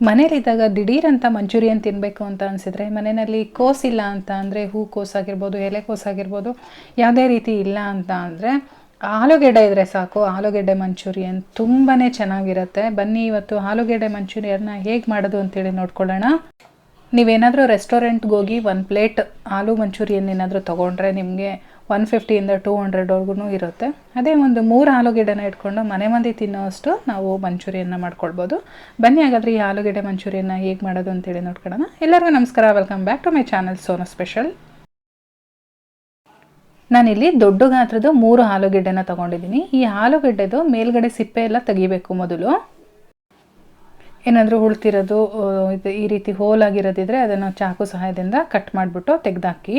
ಮನೇಲಿದ್ದಾಗ ದಿಢೀರಂತ ಮಂಚೂರಿಯನ್ ತಿನ್ನಬೇಕು ಅಂತ ಅನಿಸಿದ್ರೆ ಮನೆಯಲ್ಲಿ ಕೋಸಿಲ್ಲ ಅಂತ ಅಂದರೆ ಹೂಕೋಸಾಗಿರ್ಬೋದು, ಎಲೆಕೋಸಾಗಿರ್ಬೋದು, ಯಾವುದೇ ರೀತಿ ಇಲ್ಲ ಅಂತ ಅಂದರೆ ಆಲೂಗೆಡ್ಡೆ ಇದ್ದರೆ ಸಾಕು. ಆಲೂಗೆಡ್ಡೆ ಮಂಚೂರಿಯನ್ ತುಂಬಾ ಚೆನ್ನಾಗಿರುತ್ತೆ. ಬನ್ನಿ ಇವತ್ತು ಆಲೂಗೆಡ್ಡೆ ಮಂಚೂರಿಯನ್ನ ಹೇಗೆ ಮಾಡೋದು ಅಂತೇಳಿ ನೋಡ್ಕೊಳ್ಳೋಣ. ನೀವೇನಾದರೂ ರೆಸ್ಟೋರೆಂಟ್ಗೆ ಹೋಗಿ ಒಂದು ಪ್ಲೇಟ್ ಆಲೂ ಮಂಚೂರಿಯನ್ ಏನಾದರೂ ತೊಗೊಂಡ್ರೆ ನಿಮಗೆ 150ಇಂದ 200ವರೆಗೂ ಇರುತ್ತೆ. ಅದೇ ಒಂದು 3 ಆಲೂಗೆಡ್ಡೆನ ಇಟ್ಕೊಂಡು ಮನೆ ಮಂದಿ ತಿನ್ನೋಷ್ಟು ನಾವು ಮಂಚೂರಿಯನ್ನ ಮಾಡ್ಕೊಳ್ಬೋದು. ಬನ್ನಿ ಹಾಗಾದರೆ ಈ ಆಲೂಗೆಡ್ಡೆ ಮಂಚೂರಿಯನ್ನ ಹೇಗೆ ಮಾಡೋದು ಅಂತೇಳಿ ನೋಡ್ಕೊಳ್ಳೋಣ. ಎಲ್ಲರಿಗೂ ನಮಸ್ಕಾರ, welcome back to my channel Sona special. ನಾನಿಲ್ಲಿ ದೊಡ್ಡ ಗಾತ್ರದ 3 ಆಲೂಗೆಡ್ಡೆನ ತೊಗೊಂಡಿದ್ದೀನಿ. ಈ ಆಲೂಗೆಡ್ಡೆದು ಮೇಲ್ಗಡೆ ಸಿಪ್ಪೆ ಎಲ್ಲ ತೆಗಿಬೇಕು. ಮೊದಲು ಏನಾದರೂ ಉಳ್ತಿರೋದು ಈ ರೀತಿ ಹೋಲಾಗಿರೋದಿದ್ರೆ ಅದನ್ನು ಚಾಕು ಸಹಾಯದಿಂದ ಕಟ್ ಮಾಡಿಬಿಟ್ಟು ತೆಗೆದಾಕಿ.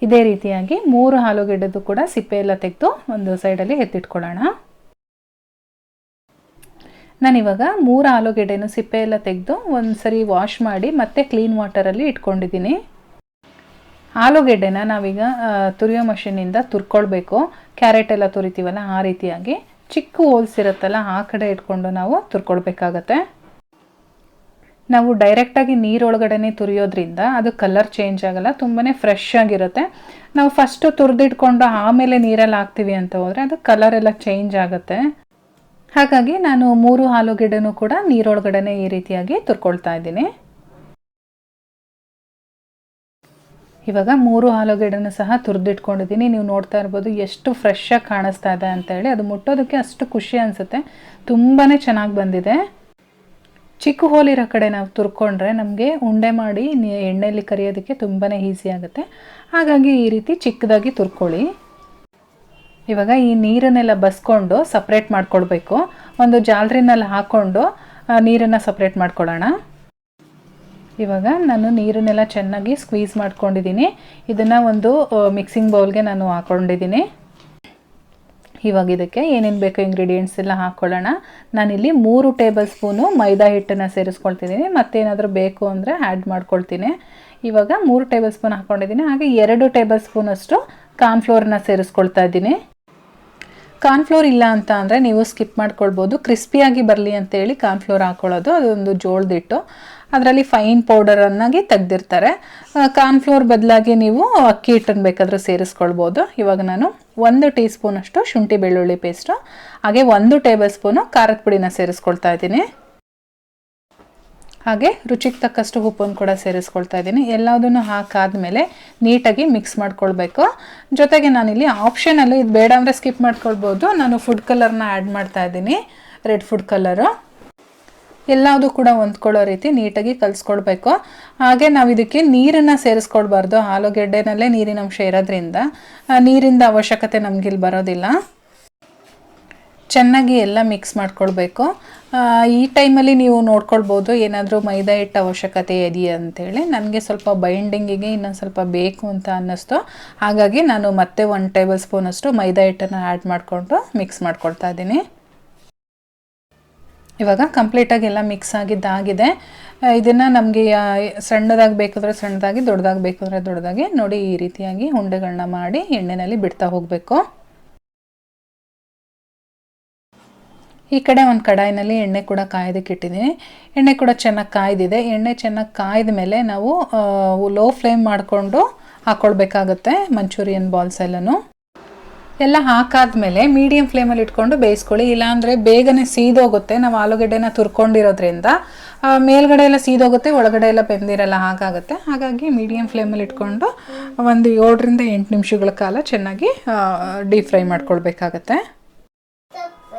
ಇದೇ ರೀತಿಯಾಗಿ 3 ಆಲೂಗೆಡ್ಡೆದು ಕೂಡ ಸಿಪ್ಪೆ ಎಲ್ಲ ತೆಗೆದು ಒಂದು ಸೈಡಲ್ಲಿ ಎತ್ತಿಟ್ಕೊಳ್ಳೋಣ. ನಾನಿವಾಗ 3 ಆಲೂಗೆಡ್ಡೆನೂ ಸಿಪ್ಪೆ ಎಲ್ಲ ತೆಗೆದು ಒಂದು ಸರಿ ವಾಶ್ ಮಾಡಿ ಮತ್ತೆ ಕ್ಲೀನ್ ವಾಟರಲ್ಲಿ ಇಟ್ಕೊಂಡಿದ್ದೀನಿ. ಆಲೂಗೆಡ್ಡೆನ ನಾವೀಗ ತುರಿಯೋ ಮಷೀನಿಂದ ತುರ್ಕೊಳ್ಬೇಕು. ಕ್ಯಾರೆಟ್ ಎಲ್ಲ ತುರಿತೀವಲ್ಲ ಆ ರೀತಿಯಾಗಿ ಚಿಕ್ಕ ಹೋಲ್ಸ್ ಇರುತ್ತಲ್ಲ ಆ ಕಡೆ ಇಟ್ಕೊಂಡು ನಾವು ತುರ್ಕೊಳ್ಬೇಕಾಗತ್ತೆ. ನಾವು ಡೈರೆಕ್ಟಾಗಿ ನೀರೊಳಗಡೆ ತುರಿಯೋದ್ರಿಂದ ಅದು ಕಲರ್ ಚೇಂಜ್ ಆಗಲ್ಲ, ತುಂಬಾ ಫ್ರೆಶ್ ಆಗಿರುತ್ತೆ. ನಾವು ಫಸ್ಟು ತುರಿದಿಟ್ಕೊಂಡು ಆಮೇಲೆ ನೀರಲ್ಲಿ ಹಾಕ್ತೀವಿ ಅಂತ ಹೋದರೆ ಅದು ಕಲರ್ ಎಲ್ಲ ಚೇಂಜ್ ಆಗುತ್ತೆ. ಹಾಗಾಗಿ ನಾನು 3 ಆಲೂಗೆಡ್ಡೆನೂ ಕೂಡ ನೀರೊಳಗಡೆ ಈ ರೀತಿಯಾಗಿ ತುರ್ಕೊಳ್ತಾ ಇದ್ದೀನಿ. ಇವಾಗ 3 ಆಲೂಗೆಡ್ಡೆನೂ ಸಹ ತುರಿದಿಟ್ಕೊಂಡಿದ್ದೀನಿ. ನೀವು ನೋಡ್ತಾ ಇರ್ಬೋದು ಎಷ್ಟು ಫ್ರೆಶ್ಶಾಗಿ ಕಾಣಿಸ್ತಾ ಇದೆ ಅಂತೇಳಿ. ಅದು ಮುಟ್ಟೋದಕ್ಕೆ ಅಷ್ಟು ಖುಷಿ ಅನಿಸುತ್ತೆ. ತುಂಬಾ ಚೆನ್ನಾಗಿ ಬಂದಿದೆ. ಚಿಕ್ಕ ಹೋಲಿರೋ ಕಡೆ ನಾವು ತುರ್ಕೊಂಡ್ರೆ ನಮಗೆ ಉಂಡೆ ಮಾಡಿ ಎಣ್ಣೆಯಲ್ಲಿ ಕರಿಯೋದಕ್ಕೆ ತುಂಬಾ ಈಸಿ ಆಗುತ್ತೆ. ಹಾಗಾಗಿ ಈ ರೀತಿ ಚಿಕ್ಕದಾಗಿ ತುರ್ಕೊಳ್ಳಿ. ಇವಾಗ ಈ ನೀರನ್ನೆಲ್ಲ ಬಸ್ಕೊಂಡು ಸಪ್ರೇಟ್ ಮಾಡ್ಕೊಳ್ಬೇಕು. ಒಂದು ಜಾಲರಿನಲ್ಲಿ ಹಾಕ್ಕೊಂಡು ನೀರನ್ನು ಸಪ್ರೇಟ್ ಮಾಡ್ಕೊಳ್ಳೋಣ. ಇವಾಗ ನಾನು ನೀರನ್ನೆಲ್ಲ ಚೆನ್ನಾಗಿ ಸ್ಕ್ವೀಸ್ ಮಾಡ್ಕೊಂಡಿದ್ದೀನಿ. ಇದನ್ನು ಒಂದು ಮಿಕ್ಸಿಂಗ್ ಬೌಲ್ಗೆ ನಾನು ಹಾಕ್ಕೊಂಡಿದ್ದೀನಿ. ಇವಾಗ ಇದಕ್ಕೆ ಏನೇನು ಬೇಕೋ ಇಂಗ್ರೀಡಿಯೆಂಟ್ಸ್ ಎಲ್ಲ ಹಾಕ್ಕೊಳ್ಳೋಣ. ನಾನಿಲ್ಲಿ 3 ಟೇಬಲ್ ಸ್ಪೂನು ಮೈದಾ ಹಿಟ್ಟನ್ನು ಸೇರಿಸ್ಕೊಳ್ತಿದ್ದೀನಿ. ಮತ್ತೇನಾದರೂ ಬೇಕು ಅಂದರೆ ಆ್ಯಡ್ ಮಾಡ್ಕೊಳ್ತೀನಿ. ಇವಾಗ 3 ಟೇಬಲ್ ಸ್ಪೂನ್ ಹಾಕ್ಕೊಂಡಿದ್ದೀನಿ. ಹಾಗೆ 2 ಟೇಬಲ್ ಸ್ಪೂನಷ್ಟು ಕಾರ್ನ್ಫ್ಲೋರನ್ನ ಸೇರಿಸ್ಕೊಳ್ತಾ ಇದ್ದೀನಿ. ಕಾರ್ನ್ಫ್ಲೋರ್ ಇಲ್ಲ ಅಂತ ಅಂದರೆ ನೀವು ಸ್ಕಿಪ್ ಮಾಡ್ಕೊಳ್ಬೋದು. ಕ್ರಿಸ್ಪಿಯಾಗಿ ಬರಲಿ ಅಂತೇಳಿ ಕಾರ್ನ್ಫ್ಲೋರ್ ಹಾಕ್ಕೊಳ್ಳೋದು. ಅದೊಂದು ಜೋಳದ ಹಿಟ್ಟು, ಅದರಲ್ಲಿ ಫೈನ್ ಪೌಡರನ್ನಾಗಿ ತೆಗೆದಿರ್ತಾರೆ. ಕಾರ್ನ್ಫ್ಲೋರ್ ಬದಲಾಗಿ ನೀವು ಅಕ್ಕಿ ಹಿಟ್ಟನ್ನು ಬೇಕಾದರೂ ಸೇರಿಸ್ಕೊಳ್ಬೋದು. ಇವಾಗ ನಾನು 1 ಟೀ ಸ್ಪೂನಷ್ಟು ಶುಂಠಿ ಬೆಳ್ಳುಳ್ಳಿ ಪೇಸ್ಟು, ಹಾಗೆ 1 ಟೇಬಲ್ ಸ್ಪೂನು ಖಾರದ ಪುಡಿನ ಸೇರಿಸ್ಕೊಳ್ತಾ ಇದ್ದೀನಿ. ಹಾಗೆ ರುಚಿಗೆ ತಕ್ಕಷ್ಟು ಉಪ್ಪನ್ನು ಕೂಡ ಸೇರಿಸ್ಕೊಳ್ತಾ ಇದ್ದೀನಿ. ಎಲ್ಲದನ್ನು ಹಾಕಾದ್ಮೇಲೆ ನೀಟಾಗಿ ಮಿಕ್ಸ್ ಮಾಡ್ಕೊಳ್ಬೇಕು. ಜೊತೆಗೆ ನಾನಿಲ್ಲಿ ಆಪ್ಷನಲ್ಲೂ ಇದು ಬೇಡ ಅಂದರೆ ಸ್ಕಿಪ್ ಮಾಡ್ಕೊಳ್ಬೋದು. ನಾನು ಫುಡ್ ಕಲರ್ನ ಆ್ಯಡ್ ಮಾಡ್ತಾ ಇದ್ದೀನಿ, ರೆಡ್ ಫುಡ್ ಕಲರು. ಎಲ್ಲದೂ ಕೂಡ ಹೊಂದ್ಕೊಳ್ಳೋ ರೀತಿ ನೀಟಾಗಿ ಕಲಿಸ್ಕೊಳ್ಬೇಕು. ಹಾಗೆ ನಾವು ಇದಕ್ಕೆ ನೀರನ್ನು ಸೇರಿಸ್ಕೊಳ್ಬಾರ್ದು. ಆಲೂಗೆಡ್ಡೆನಲ್ಲೇ ನೀರಿನ ಅಂಶ ಇರೋದ್ರಿಂದ ನೀರಿಂದ ಅವಶ್ಯಕತೆ ನಮಗಿಲ್ಲಿ ಬರೋದಿಲ್ಲ. ಚೆನ್ನಾಗಿ ಎಲ್ಲ ಮಿಕ್ಸ್ ಮಾಡ್ಕೊಳ್ಬೇಕು. ಈ ಟೈಮಲ್ಲಿ ನೀವು ನೋಡ್ಕೊಳ್ಬೋದು ಏನಾದರೂ ಮೈದಾ ಹಿಟ್ಟು ಅವಶ್ಯಕತೆ ಇದೆಯಾ ಅಂತೇಳಿ. ನನಗೆ ಸ್ವಲ್ಪ ಬೈಂಡಿಂಗಿಗೆ ಇನ್ನೊಂದು ಸ್ವಲ್ಪ ಬೇಕು ಅಂತ ಅನ್ನಿಸ್ತು. ಹಾಗಾಗಿ ನಾನು ಮತ್ತೆ 1 ಟೇಬಲ್ ಸ್ಪೂನಷ್ಟು ಮೈದಾ ಹಿಟ್ಟನ್ನು ಆ್ಯಡ್ ಮಾಡಿಕೊಂಡು ಮಿಕ್ಸ್ ಮಾಡ್ಕೊಳ್ತಾ ಇದ್ದೀನಿ. ಇವಾಗ ಕಂಪ್ಲೀಟಾಗಿ ಎಲ್ಲ ಮಿಕ್ಸ್ ಆಗಿದ್ದಾಗಿದೆ. ಇದನ್ನು ನಮಗೆ ಸಣ್ಣದಾಗಿ ಬೇಕಾದರೆ ಸಣ್ಣದಾಗಿ, ದೊಡ್ಡದಾಗಿ ಬೇಕಾದರೆ ದೊಡ್ಡದಾಗಿ ನೋಡಿ ಈ ರೀತಿಯಾಗಿ ಉಂಡೆಗಳನ್ನ ಮಾಡಿ ಎಣ್ಣೆಯಲ್ಲಿ ಬಿಡ್ತಾ ಹೋಗಬೇಕು. ಈ ಕಡೆ ಒಂದು ಕಡಾಯಿನಲ್ಲಿ ಎಣ್ಣೆ ಕೂಡ ಕಾಯೋದಕ್ಕೆ ಇಟ್ಟಿದ್ದೀನಿ. ಎಣ್ಣೆ ಕೂಡ ಚೆನ್ನಾಗಿ ಕಾಯ್ದಿದೆ. ಎಣ್ಣೆ ಚೆನ್ನಾಗಿ ಕಾಯ್ದ ಮೇಲೆ ನಾವು ಲೋ ಫ್ಲೇಮ್ ಮಾಡಿಕೊಂಡು ಹಾಕ್ಕೊಳ್ಬೇಕಾಗತ್ತೆ ಮಂಚೂರಿಯನ್ ಬಾಲ್ಸ್ ಎಲ್ಲನೂ. ಎಲ್ಲ ಹಾಕಾದ್ಮೇಲೆ ಮೀಡಿಯಮ್ ಫ್ಲೇಮಲ್ಲಿ ಇಟ್ಕೊಂಡು ಬೇಯಿಸ್ಕೊಳ್ಳಿ. ಇಲ್ಲಾಂದರೆ ಬೇಗನೆ ಸೀದೋಗುತ್ತೆ. ನಾವು ಆಲೂಗೆಡ್ಡೆನ ತುರ್ಕೊಂಡಿರೋದ್ರಿಂದ ಮೇಲ್ಗಡೆ ಎಲ್ಲ ಸೀದೋಗುತ್ತೆ, ಒಳಗಡೆ ಎಲ್ಲ ಬೆಂದಿರಲ್ಲ, ಹಾಗಾಗುತ್ತೆ. ಹಾಗಾಗಿ ಮೀಡಿಯಮ್ ಫ್ಲೇಮಲ್ಲಿ ಇಟ್ಕೊಂಡು ಒಂದು 7ರಿಂದ 8 ನಿಮಿಷಗಳ ಕಾಲ ಚೆನ್ನಾಗಿ ಡೀಪ್ ಫ್ರೈ ಮಾಡ್ಕೊಳ್ಬೇಕಾಗತ್ತೆ.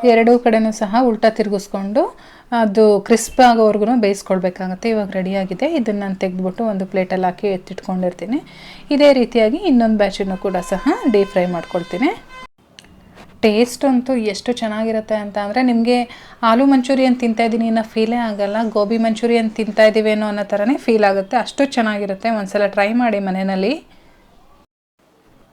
2 ಕಡೆನೂ ಸಹ ಉಲ್ಟಾ ತಿರುಗಿಸ್ಕೊಂಡು ಅದು ಕ್ರಿಸ್ಪ್ ಆಗೋವರೆಗೂ ಬೇಯಿಸ್ಕೊಳ್ಬೇಕಾಗತ್ತೆ. ಇವಾಗ ರೆಡಿಯಾಗಿದೆ. ಇದನ್ನು ನಾನು ತೆಗೆದುಬಿಟ್ಟು ಒಂದು ಪ್ಲೇಟಲ್ಲಿ ಹಾಕಿ ಎತ್ತಿಟ್ಕೊಂಡಿರ್ತೀನಿ. ಇದೇ ರೀತಿಯಾಗಿ ಇನ್ನೊಂದು ಬ್ಯಾಚನ್ನು ಕೂಡ ಸಹ ಡೀಪ್ ಫ್ರೈ ಮಾಡ್ಕೊಳ್ತೀನಿ. ಟೇಸ್ಟ್ ಅಂತೂ ಎಷ್ಟು ಚೆನ್ನಾಗಿರುತ್ತೆ ಅಂತ ಅಂದರೆ ನಿಮಗೆ ಆಲೂ ಮಂಚೂರಿಯನ್ ತಿಂತಾಯಿದ್ದೀನಿ ಅನ್ನೋ ಫೀಲೇ ಆಗಲ್ಲ. ಗೋಬಿ ಮಂಚೂರಿಯನ್ ತಿಂತಾಯಿದ್ದೀವೇನೋ ಅನ್ನೋ ಥರನೇ ಫೀಲ್ ಆಗುತ್ತೆ. ಅಷ್ಟು ಚೆನ್ನಾಗಿರುತ್ತೆ. ಒಂದ್ಸಲ ಟ್ರೈ ಮಾಡಿ ಮನೆಯಲ್ಲಿ.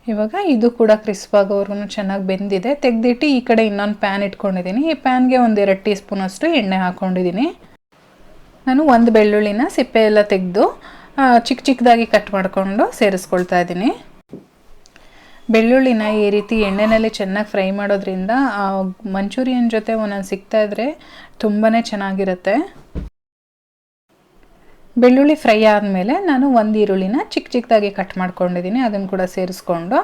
ಇವಾಗ ಇದು ಕೂಡ ಕ್ರಿಸ್ಪ್ ಆಗೋವರೆಗೂ ಚೆನ್ನಾಗಿ ಬೆಂದಿದೆ. ತೆಗೆದಿಟ್ಟು ಈ ಕಡೆ ಇನ್ನೊಂದು ಪ್ಯಾನ್ ಇಟ್ಕೊಂಡಿದ್ದೀನಿ. ಈ ಪ್ಯಾನ್ಗೆ ಒಂದು 2 ಟೀ ಸ್ಪೂನಷ್ಟು ಎಣ್ಣೆ ಹಾಕ್ಕೊಂಡಿದ್ದೀನಿ. ನಾನು 1 ಬೆಳ್ಳುಳ್ಳಿನ ಸಿಪ್ಪೆ ಎಲ್ಲ ತೆಗೆದು ಚಿಕ್ಕದಾಗಿ ಕಟ್ ಮಾಡಿಕೊಂಡು ಸೇರಿಸ್ಕೊಳ್ತಾ ಇದ್ದೀನಿ. ಬೆಳ್ಳುಳ್ಳಿನ ಈ ರೀತಿ ಎಣ್ಣೆಯಲ್ಲಿ ಚೆನ್ನಾಗಿ ಫ್ರೈ ಮಾಡೋದ್ರಿಂದ ಮಂಚೂರಿಯನ್ ಜೊತೆ ಒಂದೊಂದು ಸಿಗ್ತಾ ಇದ್ರೆ ತುಂಬಾ ಚೆನ್ನಾಗಿರುತ್ತೆ. ಬೆಳ್ಳುಳ್ಳಿ ಫ್ರೈ ಆದಮೇಲೆ ನಾನು ಒಂದು ಈರುಳ್ಳಿನ ಚಿಕ್ಕದಾಗಿ ಕಟ್ ಮಾಡ್ಕೊಂಡಿದ್ದೀನಿ, ಅದನ್ನು ಕೂಡ ಸೇರಿಸ್ಕೊಂಡು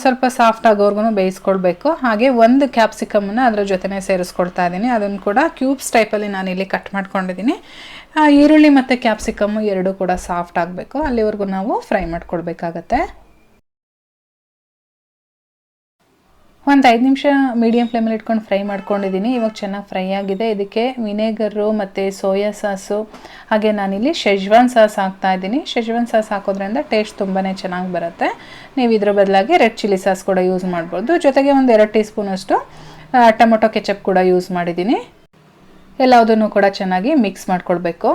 ಸ್ವಲ್ಪ ಸಾಫ್ಟ್ ಆಗೋವರೆಗೂ ಬೇಯಿಸ್ಕೊಳ್ಬೇಕು. ಹಾಗೆ ಒಂದು ಕ್ಯಾಪ್ಸಿಕಮನ್ನು ಅದರ ಜೊತೆನೇ ಸೇರಿಸ್ಕೊಳ್ತಾ ಇದ್ದೀನಿ, ಅದನ್ನು ಕೂಡ ಕ್ಯೂಬ್ಸ್ ಟೈಪಲ್ಲಿ ನಾನಿಲ್ಲಿ ಕಟ್ ಮಾಡ್ಕೊಂಡಿದ್ದೀನಿ. ಈರುಳ್ಳಿ ಮತ್ತು ಕ್ಯಾಪ್ಸಿಕಮ್ಮು ಎರಡೂ ಕೂಡ ಸಾಫ್ಟ್ ಆಗಬೇಕು, ಅಲ್ಲಿವರೆಗೂ ನಾವು ಫ್ರೈ ಮಾಡ್ಕೊಳ್ಬೇಕಾಗತ್ತೆ. ಒಂದು 5 ನಿಮಿಷ ಮೀಡಿಯಮ್ ಫ್ಲೇಮಲ್ಲಿ ಇಟ್ಕೊಂಡು ಫ್ರೈ ಮಾಡ್ಕೊಂಡಿದ್ದೀನಿ. ಇವಾಗ ಚೆನ್ನಾಗಿ ಫ್ರೈ ಆಗಿದೆ. ಇದಕ್ಕೆ ವಿನೆಗರು ಮತ್ತು ಸೋಯಾ ಸಾಸು ಹಾಗೆ ನಾನಿಲ್ಲಿ ಶೆಜ್ವಾನ್ ಸಾಸ್ ಹಾಕ್ತಾಯಿದ್ದೀನಿ. ಶೆಜ್ವಾನ್ ಸಾಸ್ ಹಾಕೋದ್ರಿಂದ ಟೇಸ್ಟ್ ತುಂಬಾ ಚೆನ್ನಾಗಿ ಬರುತ್ತೆ. ನೀವು ಇದ್ರ ಬದಲಾಗಿ ರೆಡ್ ಚಿಲ್ಲಿ ಸಾಸ್ ಕೂಡ ಯೂಸ್ ಮಾಡ್ಬೋದು. ಜೊತೆಗೆ ಒಂದು 2 ಟೀ ಸ್ಪೂನಷ್ಟು ಟೊಮೊಟೊ ಕೆಚಪ್ ಕೂಡ ಯೂಸ್ ಮಾಡಿದ್ದೀನಿ. ಎಲ್ಲದನ್ನು ಕೂಡ ಚೆನ್ನಾಗಿ ಮಿಕ್ಸ್ ಮಾಡ್ಕೊಳ್ಬೇಕು.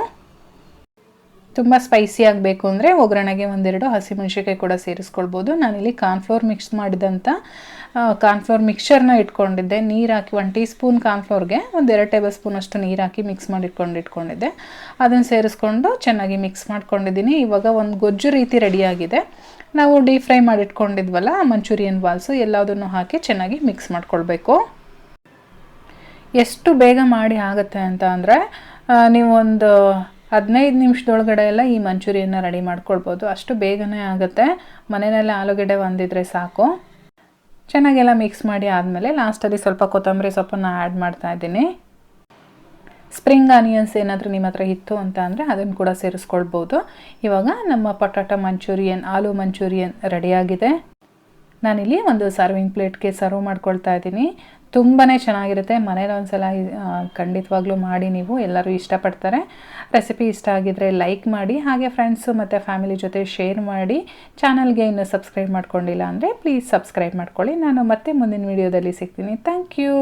ತುಂಬ ಸ್ಪೈಸಿ ಆಗಬೇಕು ಅಂದರೆ ಒಗ್ಗರಣೆಗೆ 1-2 ಹಸಿಮೆಣಸಿನಕಾಯಿ ಕೂಡ ಸೇರಿಸ್ಕೊಳ್ಬೋದು. ನಾನಿಲ್ಲಿ ಕಾರ್ನ್ಫ್ಲೋರ್ ಮಿಕ್ಸ್ ಮಾಡಿದಂಥ ಕಾರ್ನ್ಫ್ಲೋರ್ ಮಿಕ್ಸ್ಚರ್ನ ಇಟ್ಕೊಂಡಿದ್ದೆ. ನೀರು ಹಾಕಿ 1 ಟೀ ಸ್ಪೂನ್ ಕಾರ್ನ್ಫ್ಲೋರ್ಗೆ 1-2 ಟೇಬಲ್ ಸ್ಪೂನಷ್ಟು ನೀರು ಹಾಕಿ ಮಿಕ್ಸ್ ಮಾಡಿ ಇಟ್ಕೊಂಡಿದ್ದೆ. ಅದನ್ನು ಸೇರಿಸ್ಕೊಂಡು ಚೆನ್ನಾಗಿ ಮಿಕ್ಸ್ ಮಾಡ್ಕೊಂಡಿದ್ದೀನಿ. ಇವಾಗ ಒಂದು ಗೊಜ್ಜು ರೀತಿ ರೆಡಿಯಾಗಿದೆ. ನಾವು ಡೀಪ್ ಫ್ರೈ ಮಾಡಿಟ್ಕೊಂಡಿದ್ವಲ್ಲ ಮಂಚೂರಿಯನ್ ಬಾಲ್ಸು ಎಲ್ಲದನ್ನು ಹಾಕಿ ಚೆನ್ನಾಗಿ ಮಿಕ್ಸ್ ಮಾಡ್ಕೊಳ್ಬೇಕು. ಎಷ್ಟು ಬೇಗ ಮಾಡಿ ಆಗುತ್ತೆ ಅಂತ ಅಂದರೆ ನೀವು ಒಂದು 15 ನಿಮಿಷದೊಳಗಡೆ ಎಲ್ಲ ಈ ಮಂಚೂರಿಯನ್ನ ರೆಡಿ ಮಾಡ್ಕೊಳ್ಬೋದು. ಅಷ್ಟು ಬೇಗನೆ ಆಗುತ್ತೆ. ಮನೆಯಲ್ಲೇ ಆಲೂಗಡ್ಡೆ ಒಂದಿದ್ರೆ ಸಾಕು. ಚೆನ್ನಾಗೆಲ್ಲ ಮಿಕ್ಸ್ ಮಾಡಿ ಆದಮೇಲೆ ಲಾಸ್ಟಲ್ಲಿ ಸ್ವಲ್ಪ ಕೊತ್ತಂಬರಿ ಸೊಪ್ಪನ್ನು ಆ್ಯಡ್ ಮಾಡ್ತಾಯಿದ್ದೀನಿ. ಸ್ಪ್ರಿಂಗ್ ಆನಿಯನ್ಸ್ ಏನಾದರೂ ನಿಮ್ಮ ಹತ್ರ ಇತ್ತು ಅಂತ ಅಂದರೆ ಅದನ್ನು ಕೂಡ ಸೇರಿಸ್ಕೊಳ್ಬೋದು. ಇವಾಗ ನಮ್ಮ ಪೊಟ್ಯಾಟೊ ಮಂಚೂರಿಯನ್, ಆಲೂ ಮಂಚೂರಿಯನ್ ರೆಡಿಯಾಗಿದೆ. ನಾನಿಲ್ಲಿ ಒಂದು ಸರ್ವಿಂಗ್ ಪ್ಲೇಟ್ಗೆ ಸರ್ವ್ ಮಾಡ್ಕೊಳ್ತಾ ಇದ್ದೀನಿ. ತುಂಬಾ ಚೆನ್ನಾಗಿರುತ್ತೆ. ಮನೇಲಿ ಒಂದ್ಸಲ ಖಂಡಿತವಾಗ್ಲೂ ಮಾಡಿ, ನೀವು ಎಲ್ಲರೂ ಇಷ್ಟಪಡ್ತಾರೆ. ರೆಸಿಪಿ ಇಷ್ಟ ಆಗಿದ್ರೆ ಲೈಕ್ ಮಾಡಿ, ಹಾಗೆ ಫ್ರೆಂಡ್ಸು ಮತ್ತು ಫ್ಯಾಮಿಲಿ ಜೊತೆ ಶೇರ್ ಮಾಡಿ. ಚಾನಲ್ಗೆ ಇನ್ನೂ ಸಬ್ಸ್ಕ್ರೈಬ್ ಮಾಡ್ಕೊಂಡಿಲ್ಲ ಅಂದರೆ ಪ್ಲೀಸ್ ಸಬ್ಸ್ಕ್ರೈಬ್ ಮಾಡ್ಕೊಳ್ಳಿ. ನಾನು ಮತ್ತೆ ಮುಂದಿನ ವೀಡಿಯೋದಲ್ಲಿ ಸಿಗ್ತೀನಿ. Thank you.